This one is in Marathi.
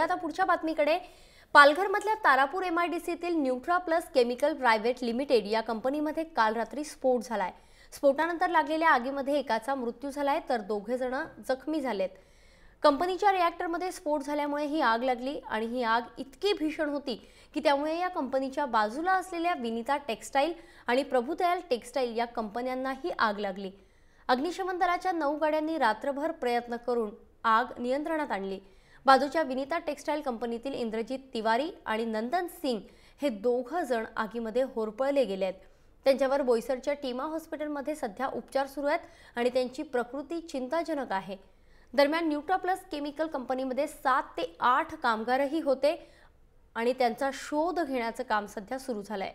वळूया आता पुढच्या बातमीकडे। पालघरमधल्या तारापूर MIDCतील Nutra plus chemical private limited या कंपनीमध्ये काल रात्री स्फोट झालाय। स्फोटानंतर लागलेल्या आगीमध्ये एकाचा मृत्यू झालाय तर 2 जण जखमी झालेत। कंपनीच्या रिएक्टरमध्ये स्फोट झाल्यामुळे ही आग लागली आणि ही आग इतकी भीषण होती की त्यामुळे या कंपनीच्या बाजूला असलेल्या विनीता टेक्सटाईल आणि प्रभुदयाल टेक्सटाईल या कंपन्यांनाही आग लागली। अग्निशमन दलाच्या 9 गाड्यांनी रात्रभर प्रयत्न करून आग नियंत्रणात आणली। बाजूच्या विनीता टेक्सटाईल कंपनीतील इंद्रजीत तिवारी आणि नंदन सिंग हे 2 जण आगीमध्ये होरपळले गेलेत। त्यांच्यावर बोईसरच्या टीमा हॉस्पिटलमध्ये सध्या उपचार सुरू आहेत आणि त्यांची प्रकृती चिंताजनक आहे। दरम्यान न्यूट्रा प्लस केमिकल कंपनीमध्ये 7 ते 8 कामगारही होते आणि त्यांचा शोध घेण्याचं काम सध्या सुरू झालंय।